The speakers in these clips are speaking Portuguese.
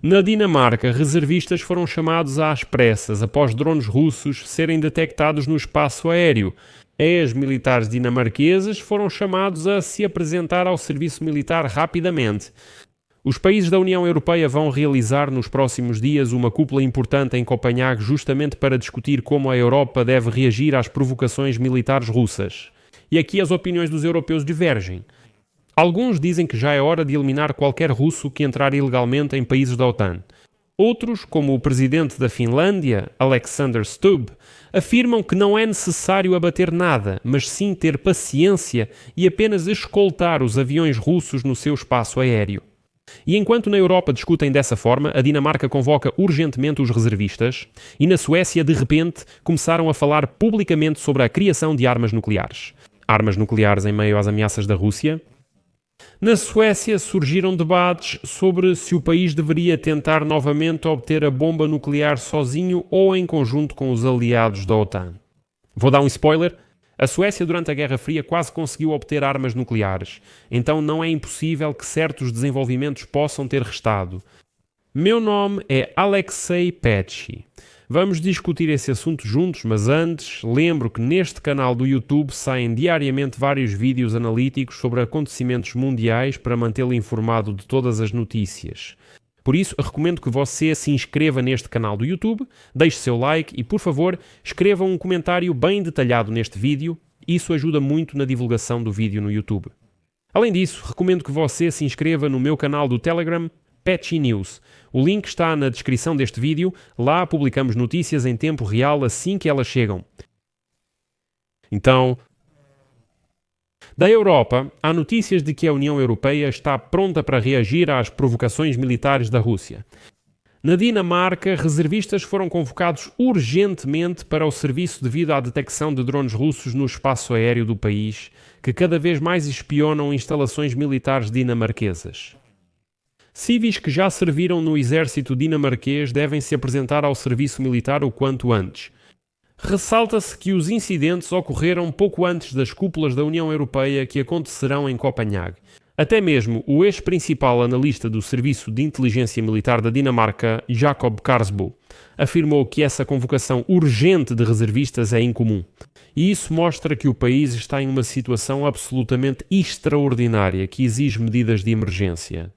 Na Dinamarca, reservistas foram chamados às pressas após drones russos serem detectados no espaço aéreo. Ex-militares dinamarqueses foram chamados a se apresentar ao serviço militar rapidamente. Os países da União Europeia vão realizar nos próximos dias uma cúpula importante em Copenhague justamente para discutir como a Europa deve reagir às provocações militares russas. E aqui as opiniões dos europeus divergem. Alguns dizem que já é hora de eliminar qualquer russo que entrar ilegalmente em países da OTAN. Outros, como o presidente da Finlândia, Alexander Stubb, afirmam que não é necessário abater nada, mas sim ter paciência e apenas escoltar os aviões russos no seu espaço aéreo. E enquanto na Europa discutem dessa forma, a Dinamarca convoca urgentemente os reservistas e na Suécia, de repente, começaram a falar publicamente sobre a criação de armas nucleares. Armas nucleares em meio às ameaças da Rússia? Na Suécia surgiram debates sobre se o país deveria tentar novamente obter a bomba nuclear sozinho ou em conjunto com os aliados da OTAN. Vou dar um spoiler. A Suécia, durante a Guerra Fria, quase conseguiu obter armas nucleares, então não é impossível que certos desenvolvimentos possam ter restado. Meu nome é Alexei Petchy. Vamos discutir esse assunto juntos, mas antes, lembro que neste canal do YouTube saem diariamente vários vídeos analíticos sobre acontecimentos mundiais para mantê-lo informado de todas as notícias. Por isso, recomendo que você se inscreva neste canal do YouTube, deixe seu like e, por favor, escreva um comentário bem detalhado neste vídeo. Isso ajuda muito na divulgação do vídeo no YouTube. Além disso, recomendo que você se inscreva no meu canal do Telegram, Petchy News. O link está na descrição deste vídeo. Lá publicamos notícias em tempo real assim que elas chegam. Então, da Europa, há notícias de que a União Europeia está pronta para reagir às provocações militares da Rússia. Na Dinamarca, reservistas foram convocados urgentemente para o serviço devido à detecção de drones russos no espaço aéreo do país, que cada vez mais espionam instalações militares dinamarquesas. Civis que já serviram no exército dinamarquês devem se apresentar ao serviço militar o quanto antes. Ressalta-se que os incidentes ocorreram pouco antes das cúpulas da União Europeia que acontecerão em Copenhague. Até mesmo o ex-principal analista do Serviço de Inteligência Militar da Dinamarca, Jacob Karsbo, afirmou que essa convocação urgente de reservistas é incomum. E isso mostra que o país está em uma situação absolutamente extraordinária que exige medidas de emergência.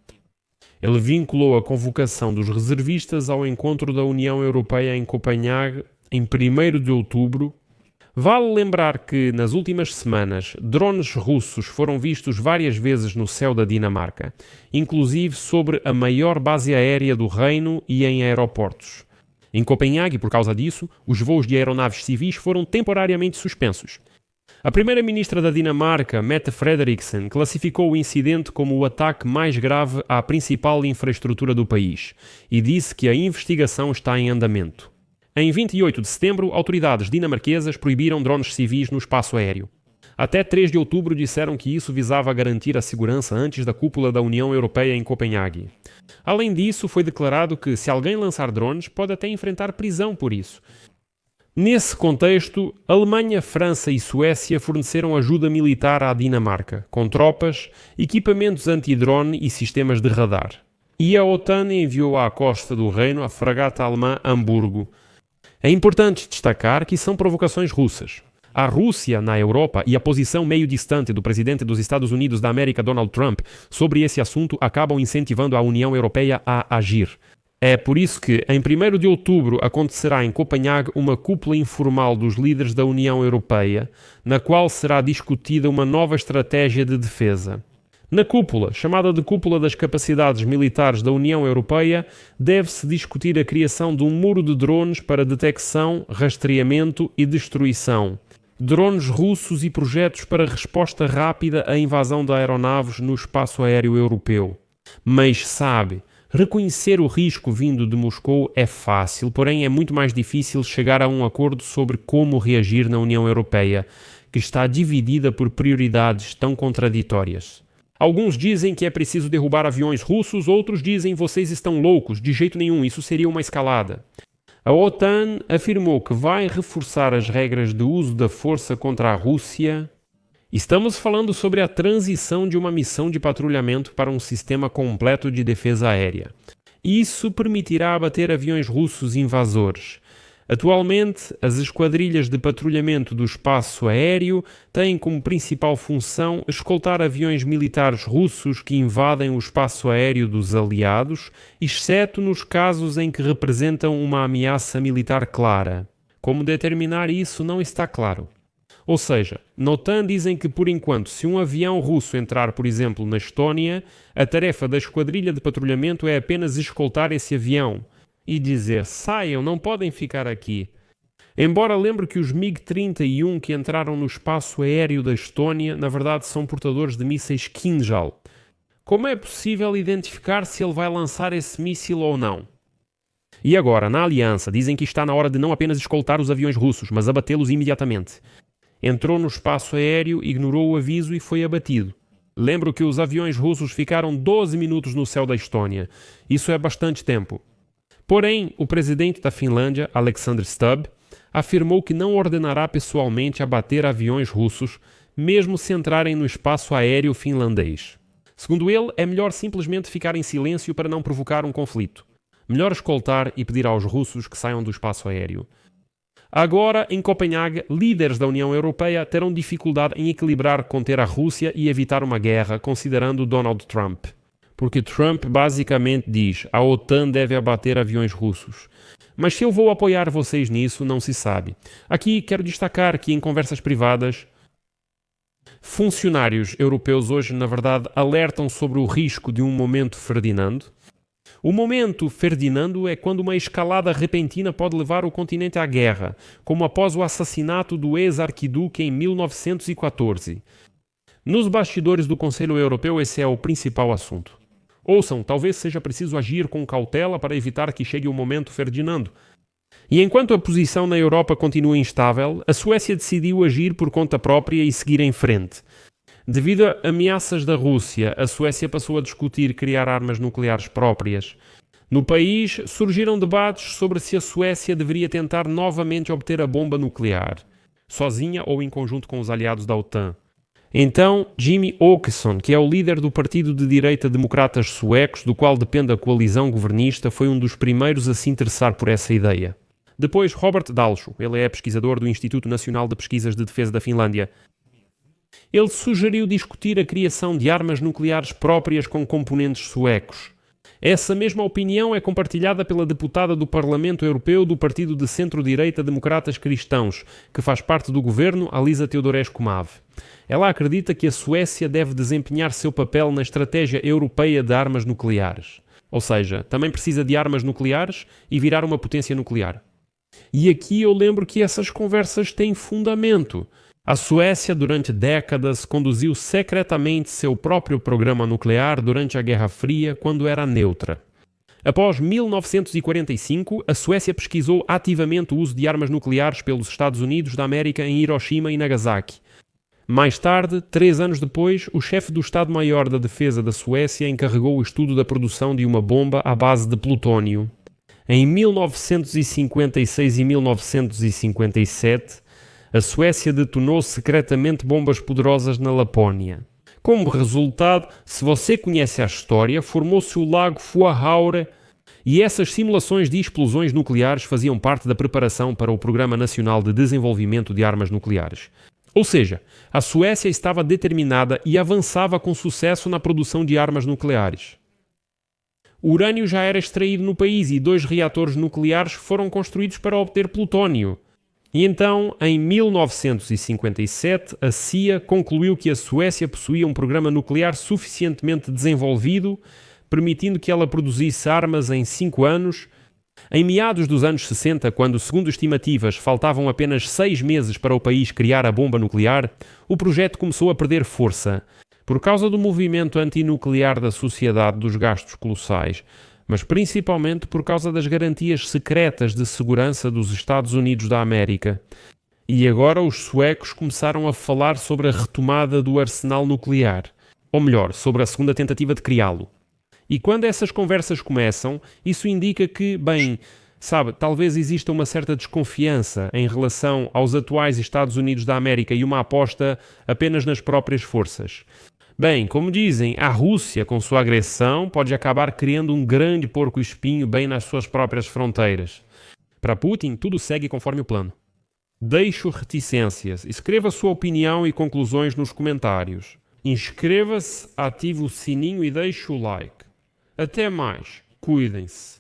Ele vinculou a convocação dos reservistas ao encontro da União Europeia em Copenhague em 1º de outubro. Vale lembrar que, nas últimas semanas, drones russos foram vistos várias vezes no céu da Dinamarca, inclusive sobre a maior base aérea do reino e em aeroportos. Em Copenhague, por causa disso, os voos de aeronaves civis foram temporariamente suspensos. A primeira-ministra da Dinamarca, Mette Frederiksen, classificou o incidente como o ataque mais grave à principal infraestrutura do país e disse que a investigação está em andamento. Em 28 de setembro, autoridades dinamarquesas proibiram drones civis no espaço aéreo. Até 3 de outubro disseram que isso visava garantir a segurança antes da cúpula da União Europeia em Copenhague. Além disso, foi declarado que se alguém lançar drones, pode até enfrentar prisão por isso. Nesse contexto, Alemanha, França e Suécia forneceram ajuda militar à Dinamarca, com tropas, equipamentos anti-drone e sistemas de radar. E a OTAN enviou à costa do Reino a fragata alemã Hamburgo. É importante destacar que são provocações russas. A Rússia na Europa e a posição meio distante do presidente dos Estados Unidos da América, Donald Trump, sobre esse assunto acabam incentivando a União Europeia a agir. É por isso que, em 1º de outubro, acontecerá em Copenhague uma cúpula informal dos líderes da União Europeia, na qual será discutida uma nova estratégia de defesa. Na cúpula, chamada de Cúpula das Capacidades Militares da União Europeia, deve-se discutir a criação de um muro de drones para detecção, rastreamento e destruição. Drones russos e projetos para resposta rápida à invasão de aeronaves no espaço aéreo europeu. Mas sabe, reconhecer o risco vindo de Moscou é fácil, porém é muito mais difícil chegar a um acordo sobre como reagir na União Europeia, que está dividida por prioridades tão contraditórias. Alguns dizem que é preciso derrubar aviões russos, outros dizem vocês estão loucos, de jeito nenhum, isso seria uma escalada. A OTAN afirmou que vai reforçar as regras de uso da força contra a Rússia. Estamos falando sobre a transição de uma missão de patrulhamento para um sistema completo de defesa aérea. Isso permitirá abater aviões russos invasores. Atualmente, as esquadrilhas de patrulhamento do espaço aéreo têm como principal função escoltar aviões militares russos que invadem o espaço aéreo dos aliados, exceto nos casos em que representam uma ameaça militar clara. Como determinar isso não está claro. Ou seja, na OTAN dizem que, por enquanto, se um avião russo entrar, por exemplo, na Estónia, a tarefa da esquadrilha de patrulhamento é apenas escoltar esse avião e dizer: saiam, não podem ficar aqui. Embora lembre que os MiG-31 que entraram no espaço aéreo da Estónia, na verdade, são portadores de mísseis Kinjal. Como é possível identificar se ele vai lançar esse míssil ou não? E agora, na aliança, dizem que está na hora de não apenas escoltar os aviões russos, mas abatê-los imediatamente. Entrou no espaço aéreo, ignorou o aviso e foi abatido. Lembro que os aviões russos ficaram 12 minutos no céu da Estónia. Isso é bastante tempo. Porém, o presidente da Finlândia, Alexander Stubb, afirmou que não ordenará pessoalmente abater aviões russos, mesmo se entrarem no espaço aéreo finlandês. Segundo ele, é melhor simplesmente ficar em silêncio para não provocar um conflito. Melhor escoltar e pedir aos russos que saiam do espaço aéreo. Agora, em Copenhague, líderes da União Europeia terão dificuldade em equilibrar conter a Rússia e evitar uma guerra, considerando Donald Trump. Porque Trump basicamente diz: a OTAN deve abater aviões russos. Mas se eu vou apoiar vocês nisso, não se sabe. Aqui quero destacar que em conversas privadas, funcionários europeus hoje, na verdade, alertam sobre o risco de um momento Ferdinando. O momento Ferdinando é quando uma escalada repentina pode levar o continente à guerra, como após o assassinato do ex-arquiduque em 1914. Nos bastidores do Conselho Europeu esse é o principal assunto. Ouçam, talvez seja preciso agir com cautela para evitar que chegue o momento Ferdinando. E enquanto a posição na Europa continua instável, a Suécia decidiu agir por conta própria e seguir em frente. Devido a ameaças da Rússia, a Suécia passou a discutir criar armas nucleares próprias. No país, surgiram debates sobre se a Suécia deveria tentar novamente obter a bomba nuclear, sozinha ou em conjunto com os aliados da OTAN. Então, Jimmie Åkesson, que é o líder do partido de direita Democratas Suecos, do qual depende a coalizão governista, foi um dos primeiros a se interessar por essa ideia. Depois, Robert Dalsho, ele é pesquisador do Instituto Nacional de Pesquisas de Defesa da Finlândia. Ele sugeriu discutir a criação de armas nucleares próprias com componentes suecos. Essa mesma opinião é compartilhada pela deputada do Parlamento Europeu do Partido de Centro-Direita Democratas Cristãos, que faz parte do governo, Alisa Teodorescu-Mave. Ela acredita que a Suécia deve desempenhar seu papel na estratégia europeia de armas nucleares. Ou seja, também precisa de armas nucleares e virar uma potência nuclear. E aqui eu lembro que essas conversas têm fundamento. A Suécia, durante décadas, conduziu secretamente seu próprio programa nuclear durante a Guerra Fria, quando era neutra. Após 1945, a Suécia pesquisou ativamente o uso de armas nucleares pelos Estados Unidos da América em Hiroshima e Nagasaki. Mais tarde, 3 anos depois, o chefe do Estado-Maior da Defesa da Suécia encarregou o estudo da produção de uma bomba à base de plutônio. Em 1956 e 1957, a Suécia detonou secretamente bombas poderosas na Lapónia. Como resultado, se você conhece a história, formou-se o lago Fuahaure e essas simulações de explosões nucleares faziam parte da preparação para o Programa Nacional de Desenvolvimento de Armas Nucleares. Ou seja, a Suécia estava determinada e avançava com sucesso na produção de armas nucleares. O urânio já era extraído no país e 2 reatores nucleares foram construídos para obter plutônio. E então, em 1957, a CIA concluiu que a Suécia possuía um programa nuclear suficientemente desenvolvido, permitindo que ela produzisse armas em 5 anos. Em meados dos anos 60, quando, segundo estimativas, faltavam apenas 6 meses para o país criar a bomba nuclear, o projeto começou a perder força, por causa do movimento antinuclear da sociedade dos gastos colossais, mas principalmente por causa das garantias secretas de segurança dos Estados Unidos da América. E agora os suecos começaram a falar sobre a retomada do arsenal nuclear, ou melhor, sobre a segunda tentativa de criá-lo. E quando essas conversas começam, isso indica que, talvez exista uma certa desconfiança em relação aos atuais Estados Unidos da América e uma aposta apenas nas próprias forças. Bem, como dizem, a Rússia, com sua agressão, pode acabar criando um grande porco-espinho bem nas suas próprias fronteiras. Para Putin, tudo segue conforme o plano. Deixo reticências. Escreva sua opinião e conclusões nos comentários. Inscreva-se, ative o sininho e deixe o like. Até mais. Cuidem-se.